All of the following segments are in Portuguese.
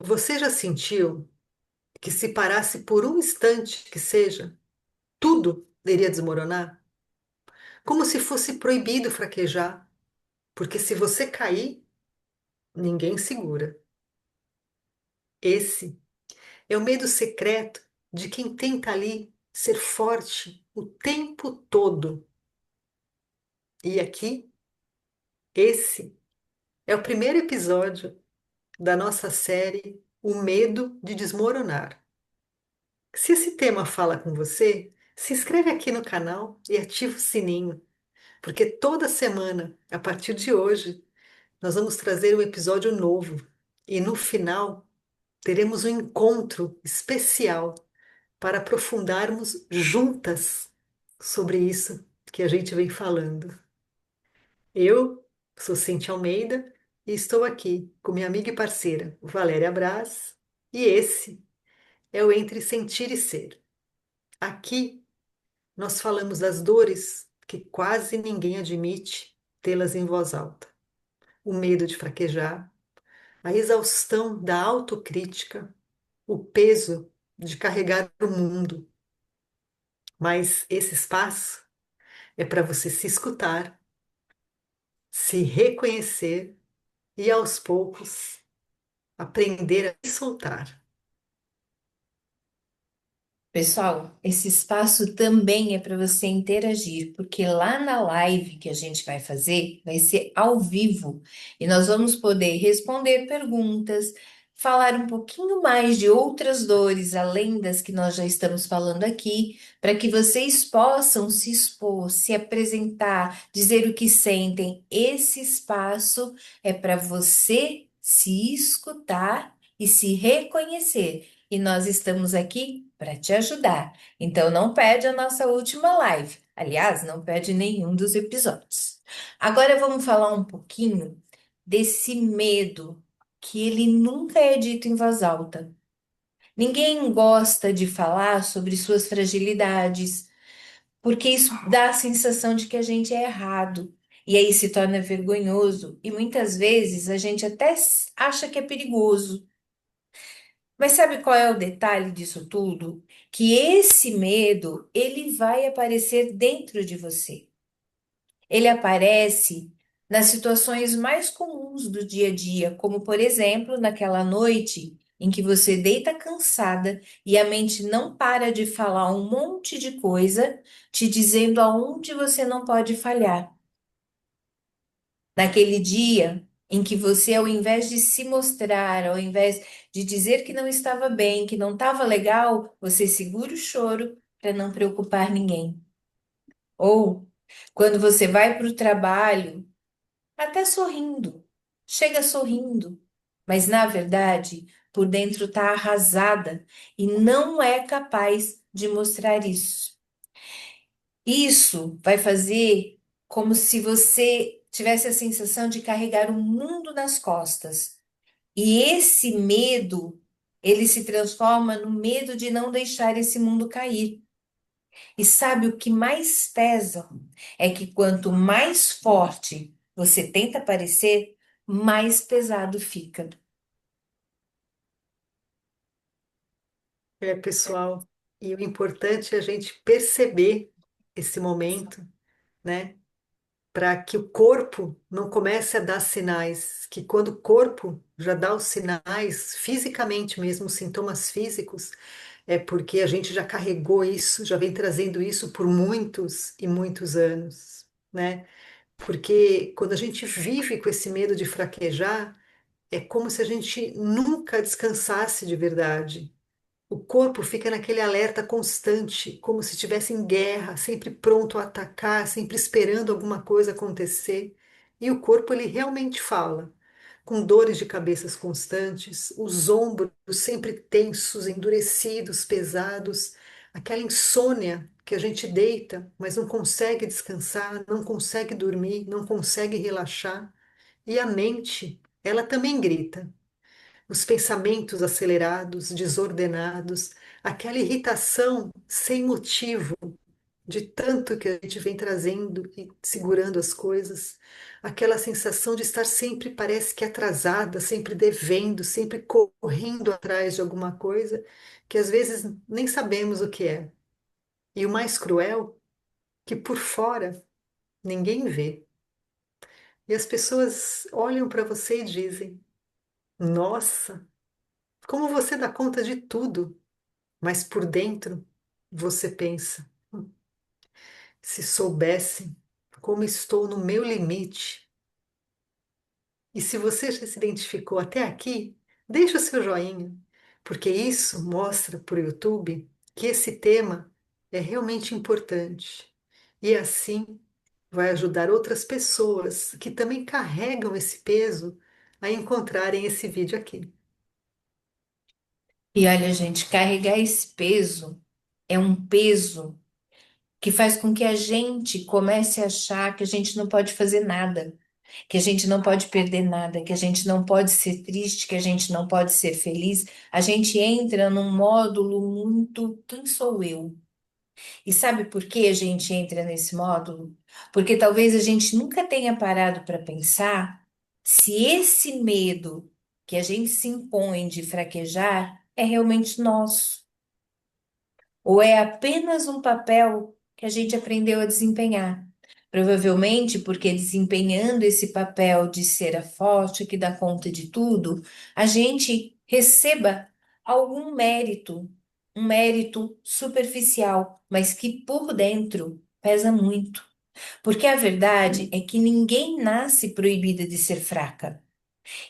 Você já sentiu que se parasse por um instante que seja, tudo iria desmoronar? Como se fosse proibido fraquejar, porque se você cair, ninguém segura. Esse é o medo secreto de quem tenta ali ser forte o tempo todo. E aqui, esse é o primeiro episódio da nossa série O Medo de Desmoronar. Se esse tema fala com você, se inscreve aqui no canal e ativa o sininho, porque toda semana, a partir de hoje, nós vamos trazer um episódio novo e no final teremos um encontro especial para aprofundarmos juntas sobre isso que a gente vem falando. Eu sou Cintia Almeida e estou aqui com minha amiga e parceira Valéria Braz, e esse é o Entre Sentir e Ser. Aqui nós falamos das dores que quase ninguém admite tê-las em voz alta. O medo de fraquejar, a exaustão da autocrítica, o peso de carregar o mundo. Mas esse espaço é para você se escutar, se reconhecer e aos poucos aprender a se soltar. Pessoal, esse espaço também é para você interagir, porque lá na live que a gente vai ser ao vivo e nós vamos poder responder perguntas, falar um pouquinho mais de outras dores além das que nós já estamos falando aqui, para que vocês possam se expor, se apresentar, dizer o que sentem. Esse espaço é para você se escutar e se reconhecer. E nós estamos aqui para te ajudar. Então não perde a nossa última live. Aliás, não perde nenhum dos episódios. Agora vamos falar um pouquinho desse medo que ele nunca é dito em voz alta. Ninguém gosta de falar sobre suas fragilidades, porque isso dá a sensação de que a gente é errado. E aí se torna vergonhoso. E muitas vezes a gente até acha que é perigoso. Mas sabe qual é o detalhe disso tudo? Que esse medo, ele vai aparecer dentro de você. Ele aparece nas situações mais comuns do dia a dia, como por exemplo, naquela noite em que você deita cansada e a mente não para de falar um monte de coisa, te dizendo aonde você não pode falhar. Naquele dia em que você, ao invés de se mostrar, ao invés de dizer que não estava bem, que não estava legal, você segura o choro para não preocupar ninguém. Ou quando você vai para o trabalho, até sorrindo, chega sorrindo, mas na verdade, por dentro está arrasada e não é capaz de mostrar isso. Isso vai fazer como se você tivesse a sensação de carregar o mundo nas costas. E esse medo, ele se transforma no medo de não deixar esse mundo cair. E sabe o que mais pesa? É que quanto mais forte você tenta parecer, mais pesado fica. É, pessoal, e o importante é a gente perceber esse momento, né? Para que o corpo não comece a dar sinais, que quando o corpo já dá os sinais, fisicamente mesmo, os sintomas físicos, é porque a gente já carregou isso, já vem trazendo isso por muitos e muitos anos, né? Porque quando a gente vive com esse medo de fraquejar, é como se a gente nunca descansasse de verdade. O corpo fica naquele alerta constante, como se estivesse em guerra, sempre pronto a atacar, sempre esperando alguma coisa acontecer. E o corpo ele realmente fala, com dores de cabeças constantes, os ombros sempre tensos, endurecidos, pesados, aquela insônia que a gente deita, mas não consegue descansar, não consegue dormir, não consegue relaxar. E a mente, ela também grita os pensamentos acelerados, desordenados, aquela irritação sem motivo, de tanto que a gente vem trazendo e segurando as coisas, aquela sensação de estar sempre, parece que atrasada, sempre devendo, sempre correndo atrás de alguma coisa, que às vezes nem sabemos o que é. E o mais cruel, que por fora ninguém vê. E as pessoas olham para você e dizem: Nossa, como você dá conta de tudo? Mas por dentro você pensa: Se soubessem como estou no meu limite. E se você já se identificou até aqui, deixa o seu joinha, porque isso mostra para o YouTube que esse tema é realmente importante. E assim vai ajudar outras pessoas que também carregam esse peso a encontrarem esse vídeo aqui. E olha, gente, carregar esse peso é um peso que faz com que a gente comece a achar que a gente não pode fazer nada, que a gente não pode perder nada, que a gente não pode ser triste, que a gente não pode ser feliz. A gente entra num módulo muito quem sou eu? E sabe por que a gente entra nesse módulo? Porque talvez a gente nunca tenha parado para pensar se esse medo que a gente se impõe de fraquejar é realmente nosso, ou é apenas um papel que a gente aprendeu a desempenhar. Provavelmente porque desempenhando esse papel de ser a forte que dá conta de tudo, a gente receba algum mérito, um mérito superficial, mas que por dentro pesa muito. Porque a verdade é que ninguém nasce proibida de ser fraca.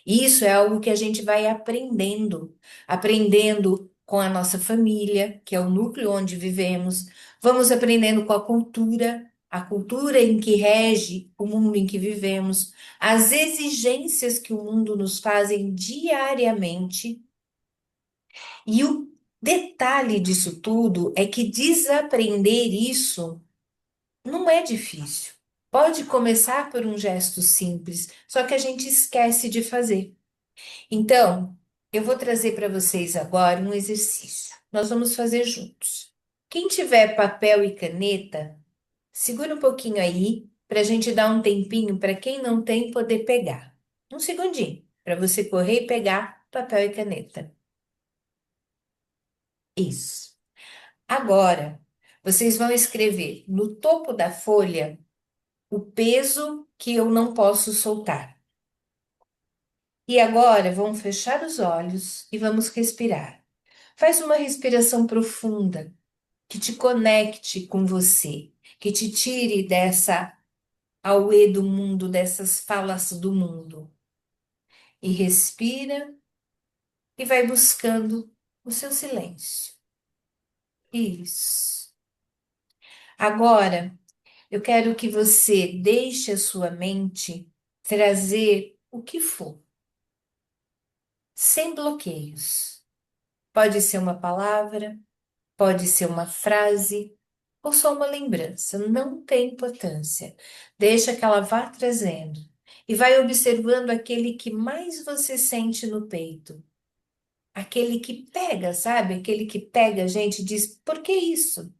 Isso é algo que a gente vai aprendendo, aprendendo com a nossa família, que é o núcleo onde vivemos, vamos aprendendo com a cultura em que rege o mundo em que vivemos, as exigências que o mundo nos fazem diariamente. E o detalhe disso tudo é que desaprender isso não é difícil. Pode começar por um gesto simples, só que a gente esquece de fazer. Então, eu vou trazer para vocês agora um exercício. Nós vamos fazer juntos. Quem tiver papel e caneta, segura um pouquinho aí para a gente dar um tempinho para quem não tem poder pegar. Um segundinho para você correr e pegar papel e caneta. Isso. Agora, vocês vão escrever no topo da folha o peso que eu não posso soltar. E agora vamos fechar os olhos e vamos respirar. Faz uma respiração profunda que te conecte com você, que te tire dessa auê do mundo, dessas falas do mundo. E respira e vai buscando o seu silêncio. Isso. Agora, eu quero que você deixe a sua mente trazer o que for, sem bloqueios. Pode ser uma palavra, pode ser uma frase ou só uma lembrança, não tem importância. Deixa que ela vá trazendo e vai observando aquele que mais você sente no peito. Aquele que pega, sabe? Aquele que pega a gente e diz: por que isso?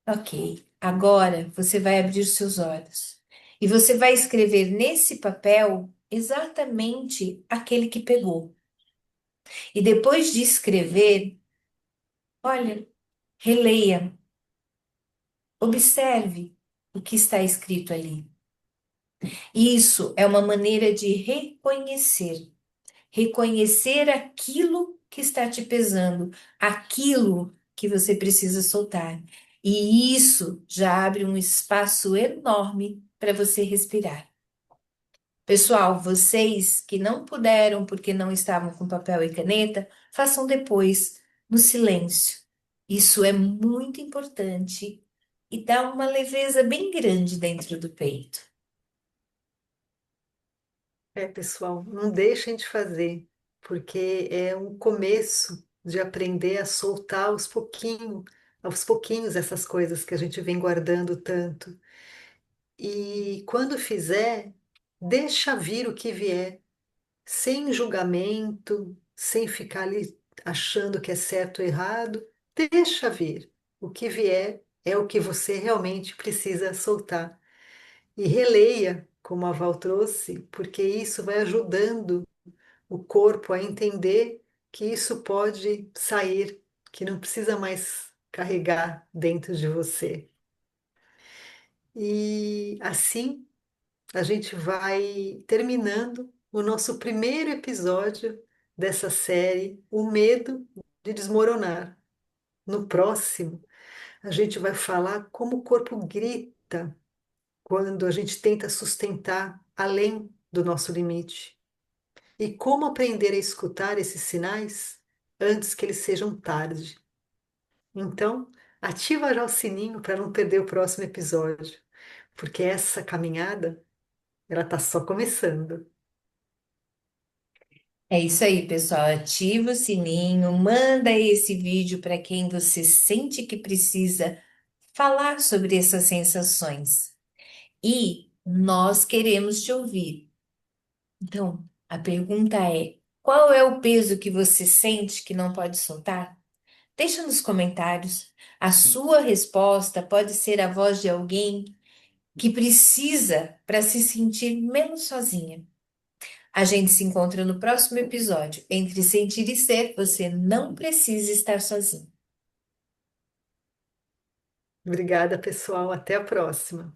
Ok, agora você vai abrir os seus olhos e você vai escrever nesse papel exatamente aquele que pegou. E depois de escrever, olha, releia. Observe o que está escrito ali. Isso é uma maneira de reconhecer, reconhecer aquilo que está te pesando, aquilo que você precisa soltar. E isso já abre um espaço enorme para você respirar. Pessoal, vocês que não puderam porque não estavam com papel e caneta, façam depois, no silêncio. Isso é muito importante e dá uma leveza bem grande dentro do peito. É, pessoal, não deixem de fazer, porque é um começo de aprender a soltar aos pouquinhos essas coisas que a gente vem guardando tanto. E quando fizer, deixa vir o que vier, sem julgamento, sem ficar ali achando que é certo ou errado. Deixa vir. O que vier é o que você realmente precisa soltar. E releia, como a Val trouxe, porque isso vai ajudando o corpo a entender que isso pode sair, que não precisa mais carregar dentro de você. E assim a gente vai terminando o nosso primeiro episódio dessa série, O Medo de Desmoronar. No próximo, a gente vai falar como o corpo grita quando a gente tenta sustentar além do nosso limite. E como aprender a escutar esses sinais antes que eles sejam tarde. Então, ativa já o sininho para não perder o próximo episódio, porque essa caminhada, ela está só começando. É isso aí, pessoal. Ativa o sininho, manda esse vídeo para quem você sente que precisa falar sobre essas sensações. E nós queremos te ouvir. Então, a pergunta é: qual é o peso que você sente que não pode soltar? Deixa nos comentários. A sua resposta pode ser a voz de alguém que precisa para se sentir menos sozinha. A gente se encontra no próximo episódio. Entre sentir e ser, você não precisa estar sozinho. Obrigada, pessoal. Até a próxima.